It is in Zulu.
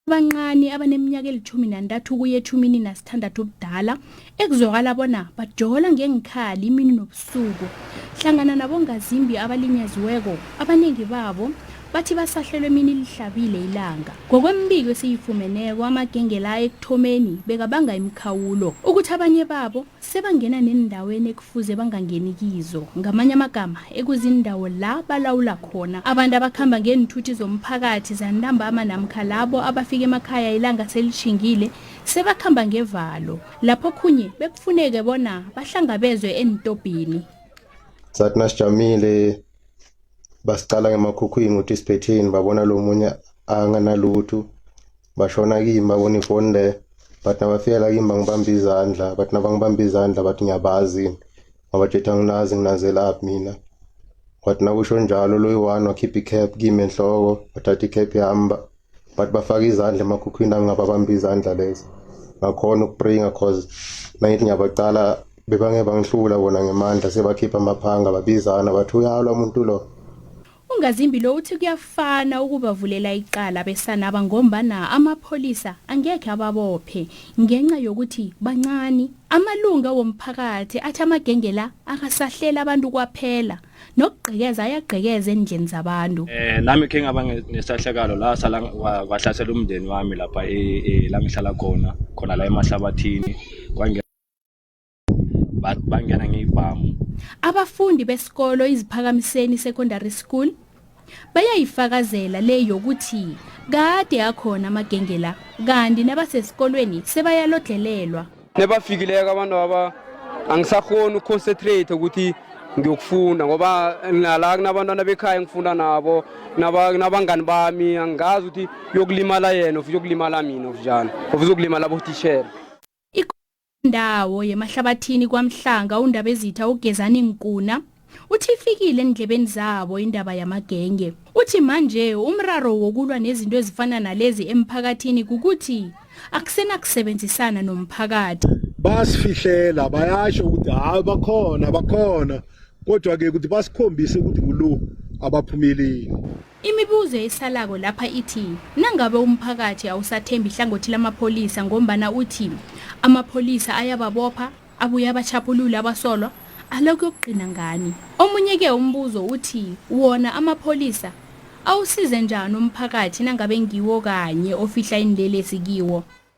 Abancane abaneminyaka eli-13 kuye 16 ubudala ekuzwakala bona bajola ngengikhali imini nobusuku hlangana nabongazimbi abalinyaziweko abaningi babo bathi basahlelwe emini lihlabile ilanga. Ngokwembiko esiyifumeneko amagenge la ekuthomeni bekabanga imikhawulo ukuthi abanye babo sebangena nendaweni ekufuze bangangeni kizo, ngamanye amagama ekuzindawo la balawula khona abantu abakhamba ngenithuthi zomphakathi zantambama namkha labo abafika emakhaya ilanga selishingile sebakhamba ngevalo lapho khunye bekufuneke bona bahlangabezwe entobhini. Sathi nasijamile basicala ngemakhukhwini ukuthi isiphetheni babona lo munye anganalutho bashona kimi babona ifoni le bathi nabafika kimi bangibamba izandla bathi nabangibamba izandla bathi ngiyabazi ngabathetha nginazi lapha mina kwathi nakusho njalo lo yi-1 wakhipha icap kimi enhloko bathatha icap yami bathi bafaka izandla emakhukhwini angababamba izandla lezi ngakhona ukupringa cause nangithi ngiyabacala bebangebangihlula bona ngemandla sebakhipha amaphanga babizana bathi uyalwa umuntu lo. Ungazimbi lo uthi kuyafana ukubavulela iqala besanaba ngombana amapholisa angekhe ababophe ngenxa yokuthi bancane. Amalunga womphakathi athi amagenge la akasahlela abantu kwaphela nokugqekeza ayagqekeza endleni zabantu. Nami ke ngaba nesahlekalo la sala kwahlasela umndeni wami lapha la ngihlala khona la emahlabathini bangena ngeyibhamu. Abafundi besikolo iziphakamiseni secondary school bayayifakazela le yokuthi kade yakhona amagenge la kanti nabasesikolweni sebayalodlelelwa. Nebafikileka abantu aba angisakhona uconcentrate ukuthi ngiyokufunda ngoba nala kunabantwana bekhaya ngifunda nabo nabangani bami angazi ukuthi yokulimala yena of yokulimala mina of njani of uzokulimala abotishela. Indawo yemahlabathini kwaMhlanga undaba ezitha ugezana inkuna uthi ifikile endlebeni zabo indaba yamagenge. Uthi manje umraro wokulwa nezinto ezifana nalezi emphakathini kukuthi akusena kusebenzisana nomphakathi. Basifihlela bayasho ukuthi hayi bakhona kodwa ke ukuthi basikhombise ukuthi ngulo abaphumeleli. Imibuzo esalako lapha ithi nangabe umphakathi awusathembi ihlangothi lamapholisa ngombana uthi amapholisa ayababopha abuya abachapulula abasolwa alokho yokuqina ngani. Omunye ke umbuzo uthi wona amapholisa awusize njani umphakathi nangabe ngiwo kanye ofihla indelesi kiwo.